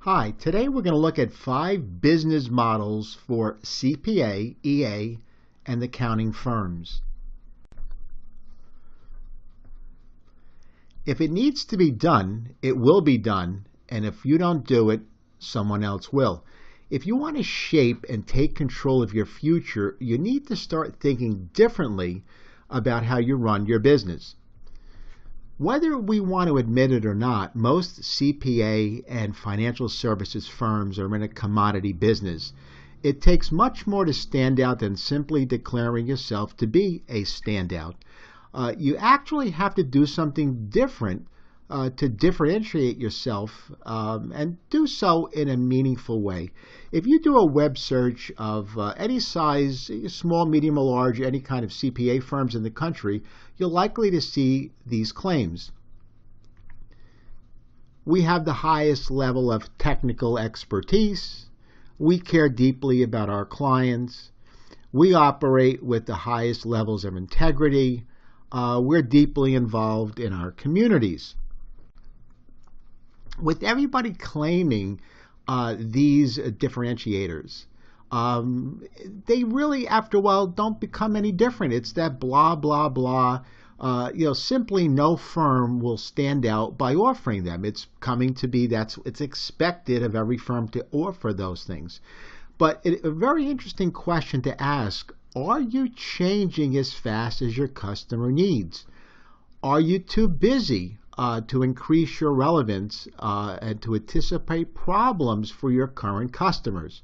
Hi, today we're going to look at 5 business models for CPA, EA, and accounting firms. If it needs to be done, it will be done, and if you don't do it, someone else will. If you want to shape and take control of your future, you need to start thinking differently about how you run your business. Whether we want to admit it or not, most CPA and financial services firms are in a commodity business. It takes much more to stand out than simply declaring yourself to be a standout. You actually have to do something different to differentiate yourself and do so in a meaningful way. If you do a web search of any size, small, medium, or large, any kind of CPA firms in the country, you're likely to see these claims. We have the highest level of technical expertise. We care deeply about our clients. We operate with the highest levels of integrity. We're deeply involved in our communities. With everybody claiming these differentiators, they really, after a while, don't become any different. It's that blah, blah, blah. Simply no firm will stand out by offering them. It's coming to be it's expected of every firm to offer those things. But a very interesting question to ask: are you changing as fast as your customer needs? Are you too busy to increase your relevance and to anticipate problems for your current customers?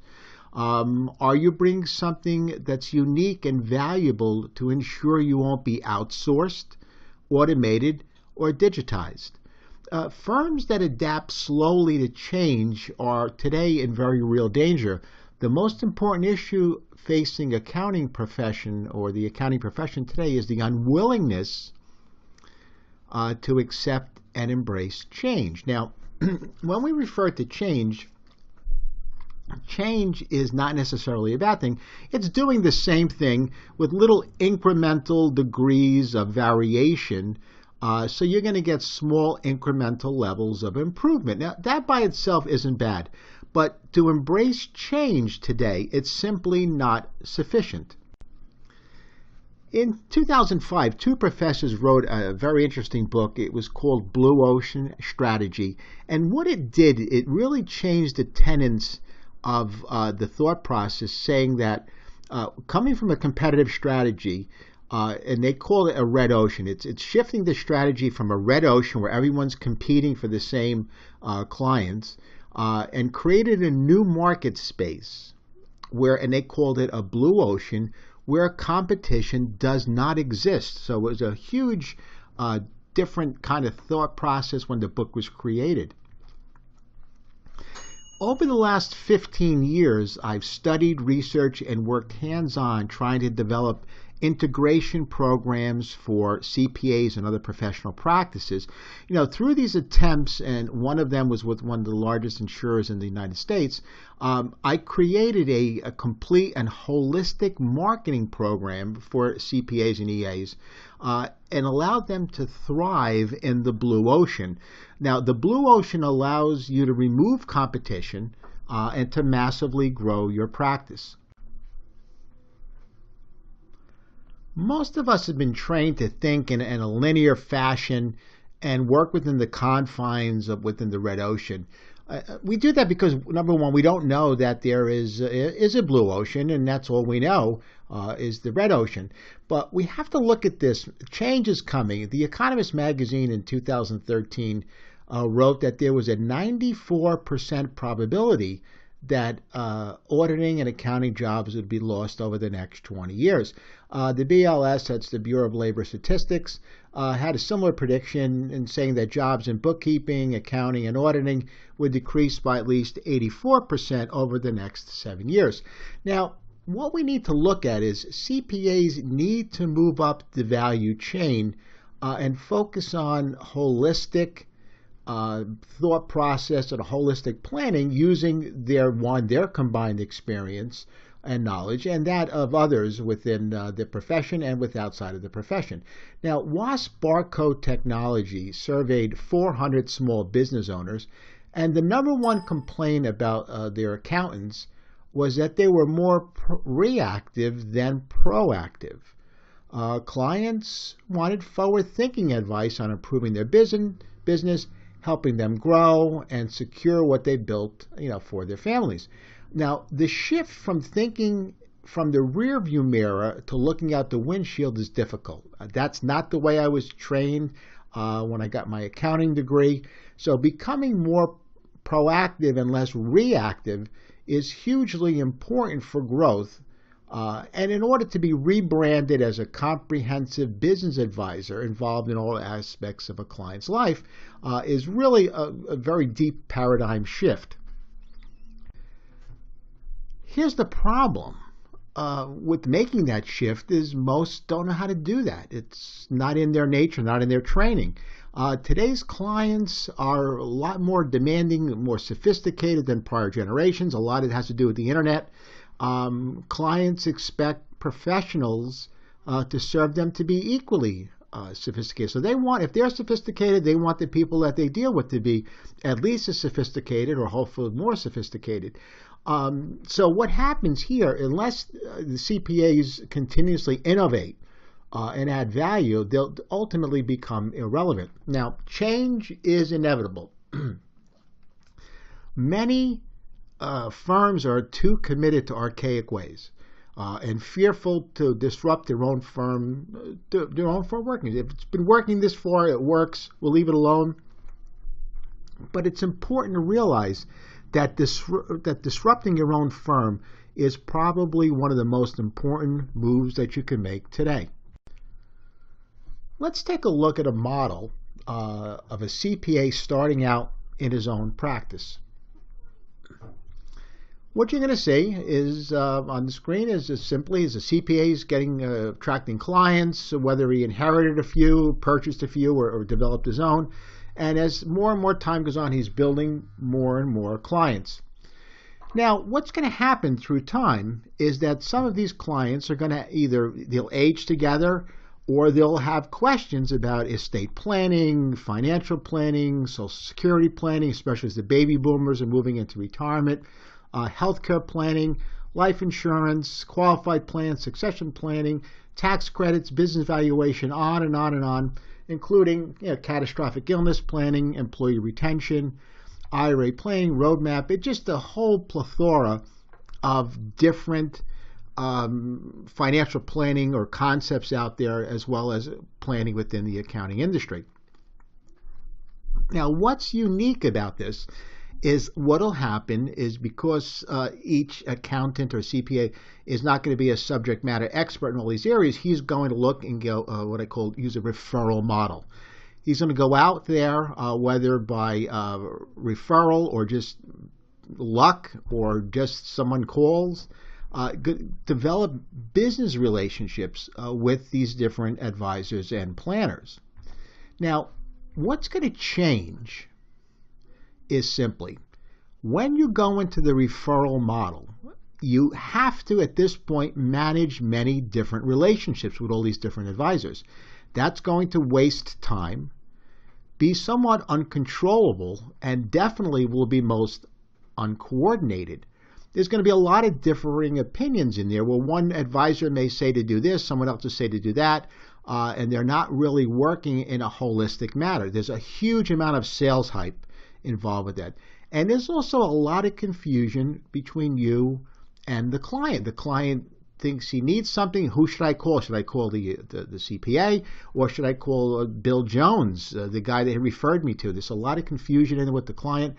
Are you bringing something that's unique and valuable to ensure you won't be outsourced, automated, or digitized? Firms that adapt slowly to change are today in very real danger. The most important issue facing accounting profession or the accounting profession today is the unwillingness to accept and embrace change. Now, when we refer to change is not necessarily a bad thing. It's doing the same thing with little incremental degrees of variation. So you're going to get small incremental levels of improvement. Now, that by itself isn't bad. But to embrace change today, it's simply not sufficient. In 2005, 2 professors wrote a very interesting book. It was called Blue Ocean Strategy. And what it did, it really changed the tenets of the thought process, saying that coming from a competitive strategy, and they call it a red ocean. It's shifting the strategy from a red ocean where everyone's competing for the same clients and created a new market space and they called it a blue ocean, where competition does not exist. So it was a huge different kind of thought process when the book was created. Over the last 15 years, I've studied, researched, and worked hands-on trying to develop integration programs for CPAs and other professional practices. Through these attempts, and one of them was with one of the largest insurers in the United States, I created a complete and holistic marketing program for CPAs and EAs and allowed them to thrive in the blue ocean. Now, the blue ocean allows you to remove competition and to massively grow your practice. Most of us have been trained to think in a linear fashion and work within the confines of within the red ocean. We do that because, number one, we don't know that there is a blue ocean, and that's all we know is the red ocean. But we have to look at this. Change is coming. The Economist magazine in 2013 wrote that there was a 94% probability that auditing and accounting jobs would be lost over the next 20 years. The BLS, that's the Bureau of Labor Statistics, had a similar prediction in saying that jobs in bookkeeping, accounting, and auditing would decrease by at least 84% over the next 7 years. Now, what we need to look at is CPAs need to move up the value chain and focus on holistic thought process and a holistic planning using their combined experience and knowledge and that of others within the profession and outside of the profession. Now, WASP Barcode Technology surveyed 400 small business owners And the number one complaint about their accountants was that they were more reactive than proactive. Clients wanted forward-thinking advice on improving their business, helping them grow and secure what they built, for their families. Now, the shift from thinking from the rearview mirror to looking out the windshield is difficult. That's not the way I was trained when I got my accounting degree. So becoming more proactive and less reactive is hugely important for growth. And in order to be rebranded as a comprehensive business advisor involved in all aspects of a client's life is really a very deep paradigm shift. Here's the problem with making that shift is most don't know how to do that. It's not in their nature, not in their training. Today's clients are a lot more demanding, more sophisticated than prior generations. A lot of it has to do with the internet. Clients expect professionals to serve them to be equally sophisticated. So if they're sophisticated, they want the people that they deal with to be at least as sophisticated or hopefully more sophisticated. So what happens here, unless the CPAs continuously innovate and add value, they'll ultimately become irrelevant. Now, change is inevitable. Many firms are too committed to archaic ways and fearful to disrupt their own firm working. If it's been working this far, it works, we'll leave it alone. But it's important to realize that disrupting your own firm is probably one of the most important moves that you can make today. Let's take a look at a model of a CPA starting out in his own practice. What you're going to see is on the screen is as simply as a CPA is attracting clients, whether he inherited a few, purchased a few, or developed his own. And as more and more time goes on, he's building more and more clients. Now, what's going to happen through time is that some of these clients are going to they'll age together, or they'll have questions about estate planning, financial planning, Social Security planning, especially as the baby boomers are moving into retirement, healthcare planning, life insurance, qualified plans, succession planning, tax credits, business valuation, on and on and on, including catastrophic illness planning, employee retention, IRA planning, roadmap. It's just a whole plethora of different financial planning or concepts out there, as well as planning within the accounting industry. Now, what's unique about this is what'll happen is because each accountant or CPA is not going to be a subject matter expert in all these areas, he's going to look and go what I call use a referral model. He's going to go out there, whether by referral or just luck or just someone calls, develop business relationships with these different advisors and planners. Now, what's going to change is simply, when you go into the referral model, you have to, at this point, manage many different relationships with all these different advisors. That's going to waste time, be somewhat uncontrollable, and definitely will be most uncoordinated. There's going to be a lot of differing opinions in there, where one advisor may say to do this, someone else will say to do that, and they're not really working in a holistic manner. There's a huge amount of sales hype involved with that. And there's also a lot of confusion between you and the client. The client thinks he needs something. Who should I call? Should I call the CPA, or should I call Bill Jones, the guy that he referred me to? There's a lot of confusion in it with the client.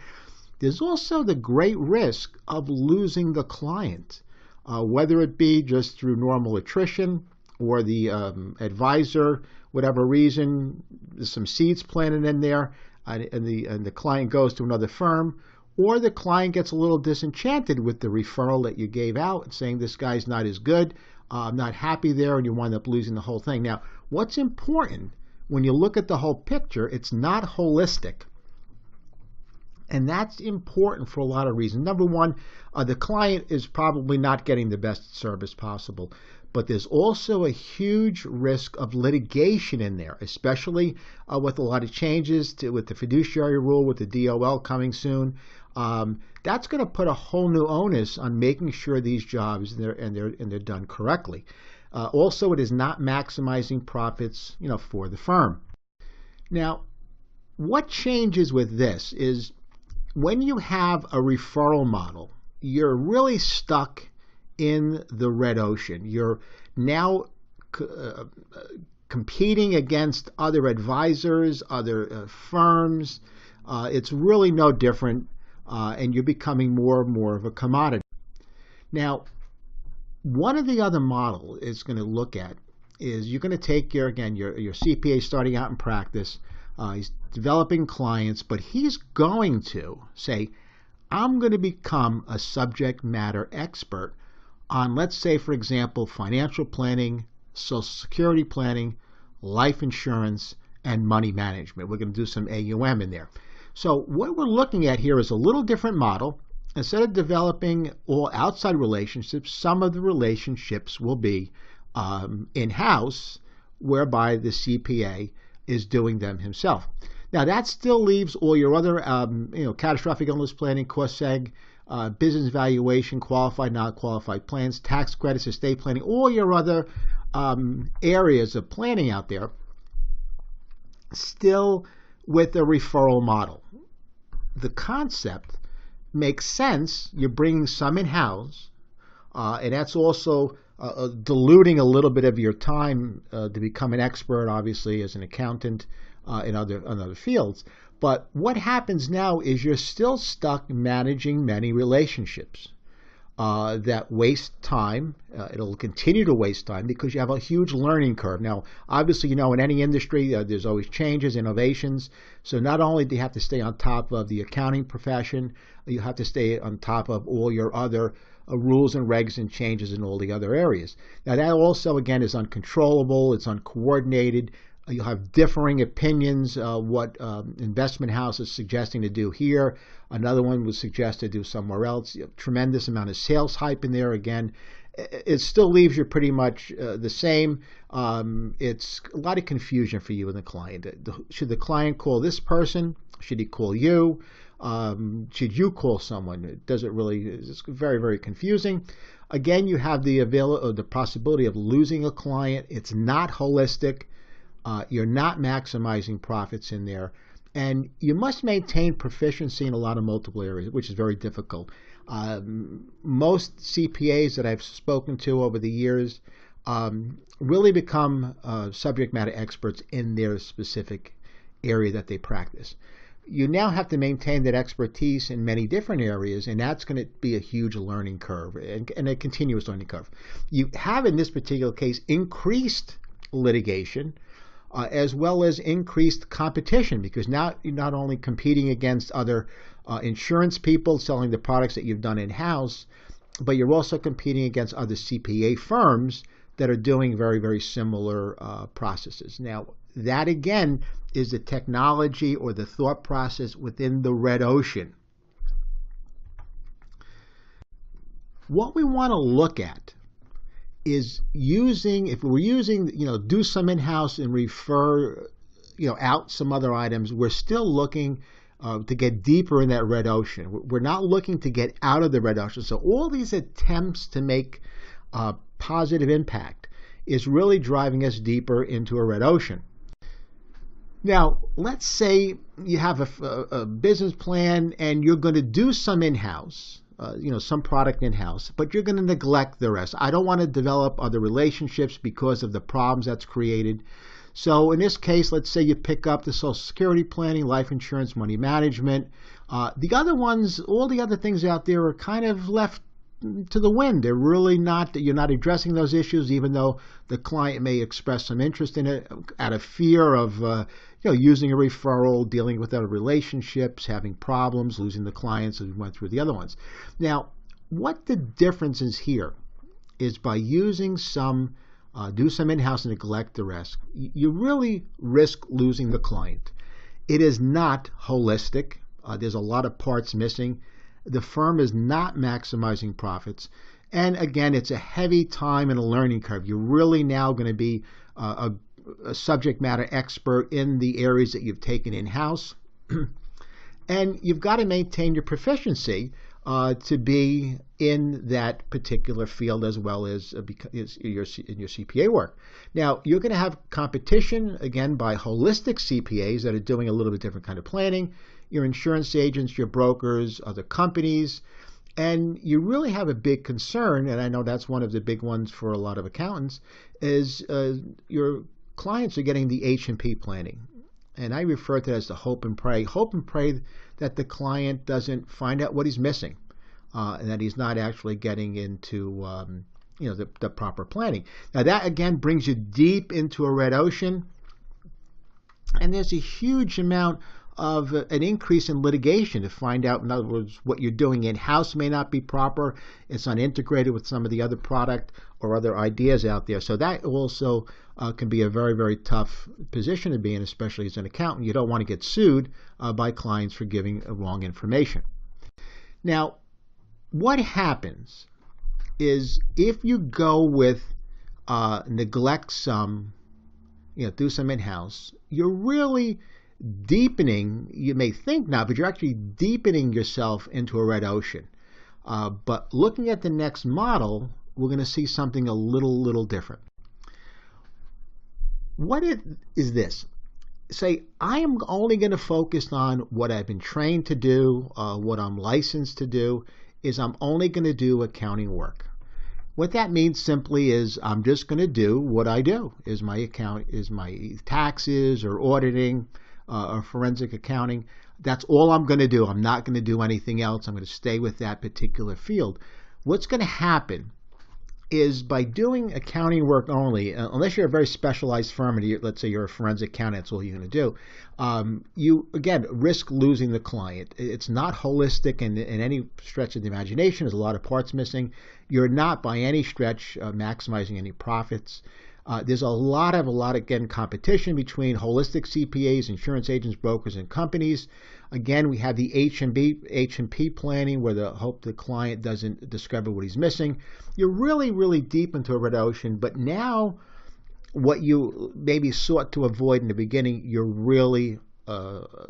There's also the great risk of losing the client, whether it be just through normal attrition or the advisor, whatever reason, there's some seeds planted in there, and the client goes to another firm, or the client gets a little disenchanted with the referral that you gave out and saying this guy's not as good, I'm not happy there, and you wind up losing the whole thing. Now, what's important when you look at the whole picture, it's not holistic. And that's important for a lot of reasons. Number one, the client is probably not getting the best service possible. but there's also a huge risk of litigation in there, especially with a lot of changes with the fiduciary rule, with the DOL coming soon. That's going to put a whole new onus on making sure these jobs and they're done correctly. Also, it is not maximizing profits, for the firm. Now, what changes with this is when you have a referral model, you're really stuck in the red ocean. You're now competing against other advisors, other firms. It's really no different, and you're becoming more and more of a commodity. Now, one of the other model is going to look at is you're going to take your CPA starting out in practice. He's developing clients, but he's going to say, I'm going to become a subject matter expert on, let's say, for example, financial planning, Social Security planning, life insurance, and money management. We're going to do some AUM in there. So what we're looking at here is a little different model. Instead of developing all outside relationships, some of the relationships will be in-house, whereby the CPA is doing them himself. Now, that still leaves all your other, catastrophic illness planning, cost seg, business valuation, qualified, non-qualified plans, tax credits, estate planning, all your other areas of planning out there, still with a referral model. The concept makes sense. You're bringing some in-house, and that's also diluting a little bit of your time to become an expert, obviously, as an accountant in other fields. But what happens now is you're still stuck managing many relationships that waste time. It'll continue to waste time because you have a huge learning curve. Now, obviously, in any industry, there's always changes, innovations. So not only do you have to stay on top of the accounting profession, you have to stay on top of all your other rules and regs and changes in all the other areas. Now, that also, again, is uncontrollable. It's uncoordinated. You'll have differing opinions. What investment house is suggesting to do here. Another one would suggest to do somewhere else. Tremendous amount of sales hype in there. Again, it still leaves you pretty much the same. It's a lot of confusion for you and the client. Should the client call this person? Should he call you? Should you call someone? It's very, very confusing. Again, you have the possibility of losing a client. It's not holistic. You're not maximizing profits in there. And you must maintain proficiency in a lot of multiple areas, which is very difficult. Most CPAs that I've spoken to over the years really become subject matter experts in their specific area that they practice. You now have to maintain that expertise in many different areas, and that's going to be a huge learning curve and a continuous learning curve. You have, in this particular case, increased litigation, as well as increased competition, because now you're not only competing against other insurance people selling the products that you've done in-house, but you're also competing against other CPA firms that are doing very, very similar processes. Now, that again is the technology or the thought process within the red ocean. What we want to look at is if we're using, do some in-house and refer, out some other items, we're still looking to get deeper in that red ocean. We're not looking to get out of the red ocean. So all these attempts to make a positive impact is really driving us deeper into a red ocean. Now, let's say you have a business plan and you're going to do some in-house, some product in-house, but you're going to neglect the rest. I don't want to develop other relationships because of the problems that's created. So in this case, let's say you pick up the Social Security planning, life insurance, money management. The other ones, all the other things out there are kind of left to the wind. They're really not, you're not addressing those issues, even though the client may express some interest in it out of fear of using a referral, dealing with other relationships, having problems, losing the clients as we went through the other ones. Now, what the difference is here is by using do some in-house and neglect the rest, you really risk losing the client. It is not holistic. There's a lot of parts missing. The firm is not maximizing profits. And again, it's a heavy time and a learning curve. You're really now going to be a subject matter expert in the areas that you've taken in-house. And you've got to maintain your proficiency to be in that particular field as well as in your CPA work. Now, you're going to have competition, again, by holistic CPAs that are doing a little bit different kind of planning, your insurance agents, your brokers, other companies, and you really have a big concern, and I know that's one of the big ones for a lot of accountants, is your clients are getting the H&P planning. And I refer to it as the hope and pray. Hope and pray that the client doesn't find out what he's missing, and that he's not actually getting into the proper planning. Now that again brings you deep into a red ocean, and there's a huge amount of an increase in litigation to find out, in other words, what you're doing in-house may not be proper, it's unintegrated with some of the other product or other ideas out there. So that also can be a very, very tough position to be in, especially as an accountant. You don't want to get sued by clients for giving wrong information. Now, what happens is if you go with neglect some, do some in-house, you're really deepening, you may think not, but you're actually deepening yourself into a red ocean. But looking at the next model, we're going to see something a little different. What is this? Say, I am only going to focus on what I've been trained to do, what I'm licensed to do, is I'm only going to do accounting work. What that means simply is I'm just going to do what I do, is my taxes or auditing, or forensic accounting. That's all I'm going to do. I'm not going to do anything else. I'm going to stay with that particular field. What's going to happen is by doing accounting work only, unless you're a very specialized firm and let's say you're a forensic accountant, that's all you're going to do, you, again, risk losing the client. It's not holistic in any stretch of the imagination. There's a lot of parts missing. You're not by any stretch maximizing any profits. There's a lot, again, competition between holistic CPAs, insurance agents, brokers, and companies. Again, we have the H&P planning where the client doesn't discover what he's missing. You're really deep into a red ocean, but now what you maybe sought to avoid in the beginning, you're really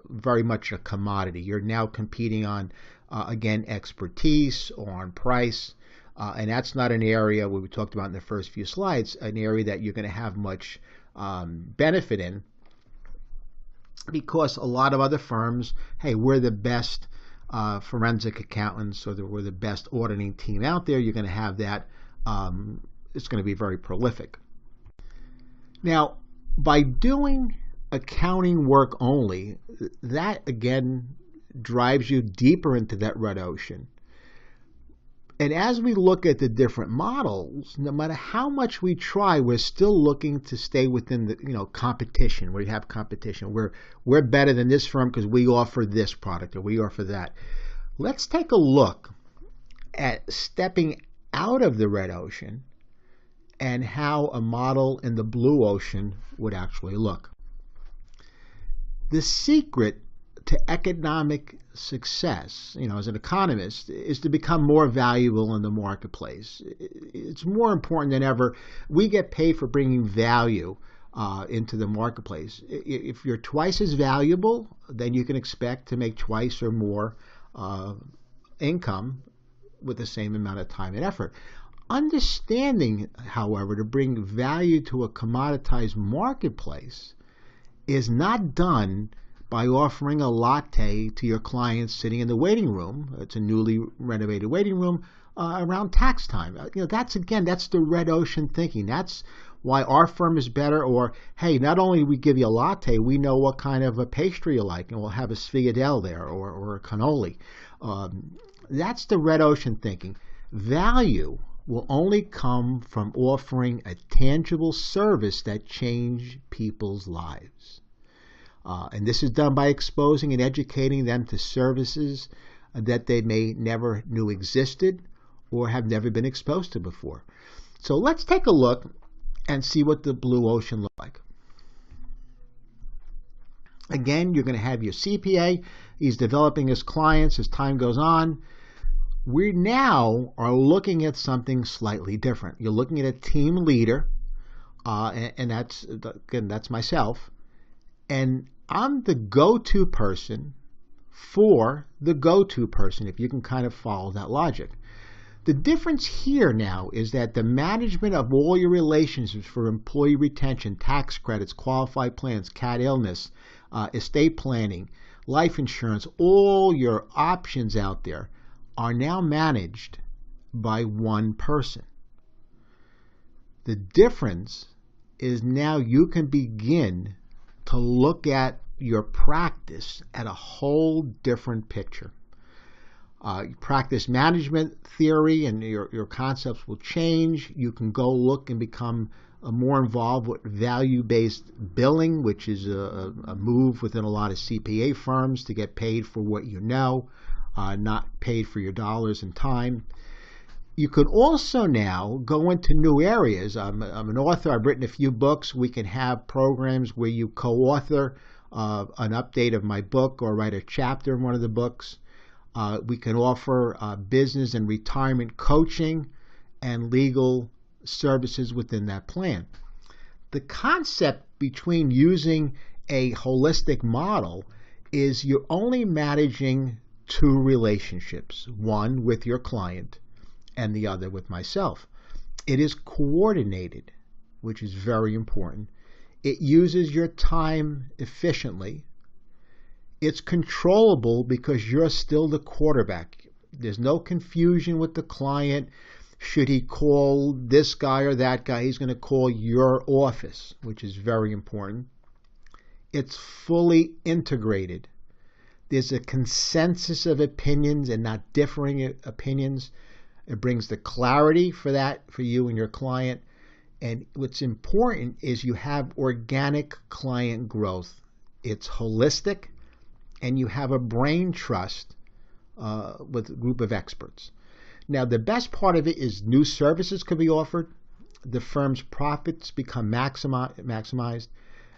very much a commodity. You're now competing on, again, expertise or on price. And that's not an area where we talked about in the first few slides, an area that you're going to have much benefit in, because a lot of other firms, hey, we're the best forensic accountants, or we're the best auditing team out there. You're going to have that. It's going to be very prolific. Now, by doing accounting work only, that again drives you deeper into that red ocean. And as we look at the different models, no matter how much we try, we're still looking to stay within the competition. Where you have competition, we're better than this firm because we offer this product or we offer that. Let's take a look at stepping out of the red ocean and how a model in the blue ocean would actually look. The secret to economic success, as an economist, is to become more valuable in the marketplace. It's more important than ever. We get paid for bringing value into the marketplace. If you're twice as valuable, then you can expect to make twice or more income with the same amount of time and effort. Understanding, however, to bring value to a commoditized marketplace is not done by offering a latte to your clients sitting in the waiting room. It's a newly renovated waiting room around tax time. That's the red ocean thinking. That's why our firm is better. Or, hey, not only do we give you a latte, we know what kind of a pastry you like, and we'll have a sfogliatelle there or a cannoli. That's the red ocean thinking. Value will only come from offering a tangible service that changes people's lives. And this is done by exposing and educating them to services that they may never knew existed or have never been exposed to before. So let's take a look and see what the blue ocean looks like. Again, you're going to have your CPA. He's developing his clients as time goes on. We now are looking at something slightly different. You're looking at a team leader, and that's myself, and I'm the go-to person for the go-to person, if you can kind of follow that logic. The difference here now is that the management of all your relationships for employee retention, tax credits, qualified plans, cat illness, estate planning, life insurance, all your options out there are now managed by one person. The difference is now you can begin to look at your practice at a whole different picture. Practice management theory and your concepts will change. You can go look and become more involved with value-based billing, which is a move within a lot of CPA firms to get paid for what you know, not paid for your dollars and time. You could also now go into new areas. I'm an author. I've written a few books. We can have programs where you co-author an update of my book or write a chapter in one of the books. We can offer business and retirement coaching and legal services within that plan. The concept between using a holistic model is you're only managing two relationships, one with your client and the other with myself. It is coordinated, which is very important. It uses your time efficiently. It's controllable because you're still the quarterback. There's no confusion with the client. Should he call this guy or that guy, he's going to call your office, which is very important. It's fully integrated. There's a consensus of opinions and not differing opinions. It brings the clarity for that for you and your client. And what's important is you have organic client growth. It's holistic, and you have a brain trust with a group of experts. Now, the best part of it is new services could be offered. The firm's profits become maximized.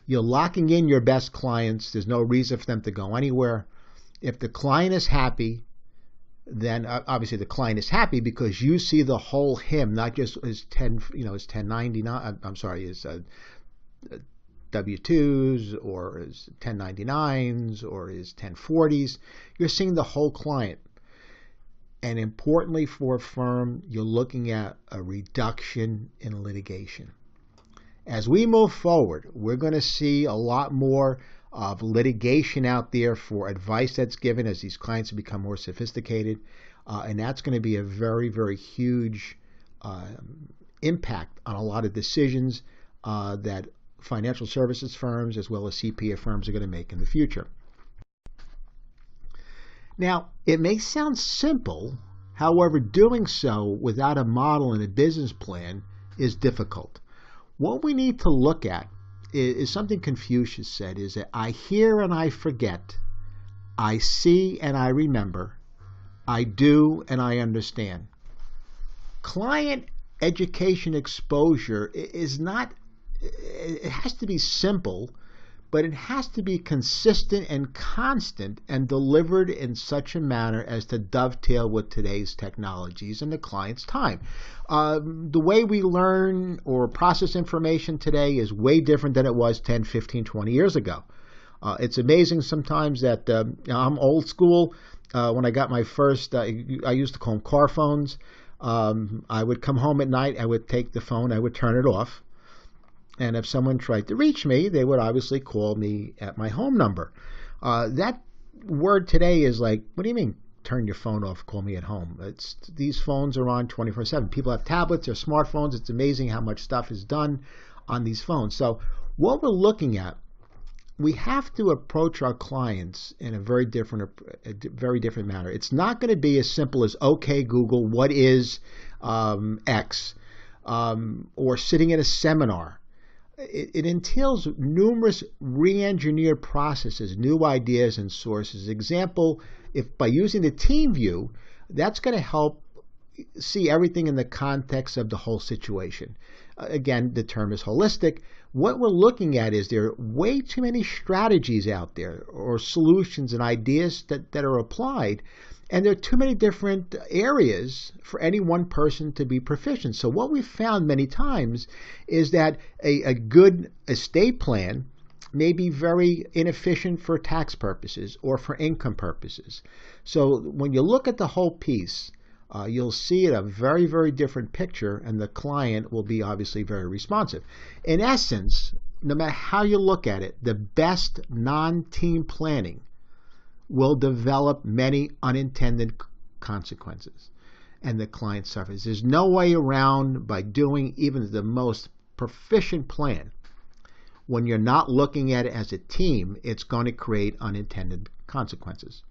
You're locking in your best clients. There's no reason for them to go anywhere. If the client is happy, then obviously the client is happy because you see the whole him, not just his 1099. I'm sorry, his W-2s or his 1099s or his 1040s. You're seeing the whole client. And importantly for a firm, you're looking at a reduction in litigation. As we move forward, we're going to see a lot more of litigation out there for advice that's given as these clients become more sophisticated. And that's going to be a very, very huge impact on a lot of decisions that financial services firms as well as CPA firms are going to make in the future. Now, it may sound simple, however, doing so without a model and a business plan is difficult. What we need to look at is something Confucius said, is that I hear and I forget, I see and I remember, I do and I understand. Client education exposure is not, it has to be simple, but it has to be consistent and constant and delivered in such a manner as to dovetail with today's technologies and the client's time. The way we learn or process information today is way different than it was 10, 15, 20 years ago. It's amazing sometimes that I'm old school. When I got my first, I used to call them car phones. I would come home at night, I would take the phone, I would turn it off. And if someone tried to reach me, they would obviously call me at my home number. That word today is like, what do you mean, turn your phone off, call me at home? These phones are on 24/7. People have tablets or smartphones. It's amazing how much stuff is done on these phones. So what we're looking at, we have to approach our clients in a very different manner. It's not going to be as simple as, okay, Google, what is X? Or sitting at a seminar. It entails numerous re-engineered processes, new ideas and sources. Example, if by using the team view, that's going to help see everything in the context of the whole situation. Again, the term is holistic. What we're looking at is there are way too many strategies out there or solutions and ideas that are applied, and there are too many different areas for any one person to be proficient. So what we've found many times is that a good estate plan may be very inefficient for tax purposes or for income purposes. So when you look at the whole piece, you'll see a very, very different picture, and the client will be obviously very responsive. In essence, no matter how you look at it, the best non-team planning will develop many unintended consequences, and the client suffers. There's no way around by doing even the most proficient plan. When you're not looking at it as a team, it's going to create unintended consequences.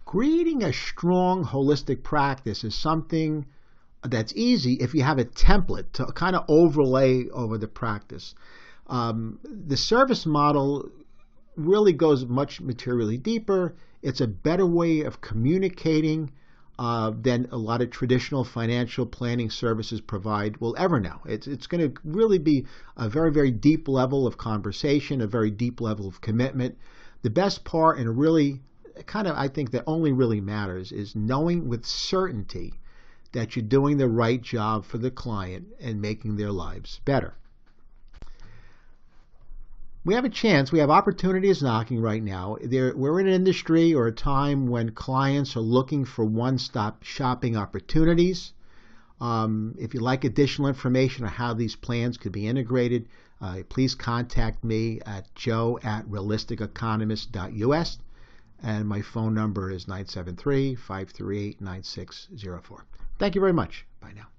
Creating a strong holistic practice is something that's easy if you have a template to kind of overlay over the practice. The service model really goes much materially deeper. It's a better way of communicating than a lot of traditional financial planning services provide will ever know. It's going to really be a very, very deep level of conversation, a very deep level of commitment. The best part, and really kind of I think that only really matters, is knowing with certainty that you're doing the right job for the client and making their lives better. We have a chance, we have opportunities knocking right now. We're in an industry or a time when clients are looking for one-stop shopping opportunities. If you'd like additional information on how these plans could be integrated, please contact me at joe@realisticeconomist.us, and my phone number is 973-538-9604. Thank you very much. Bye now.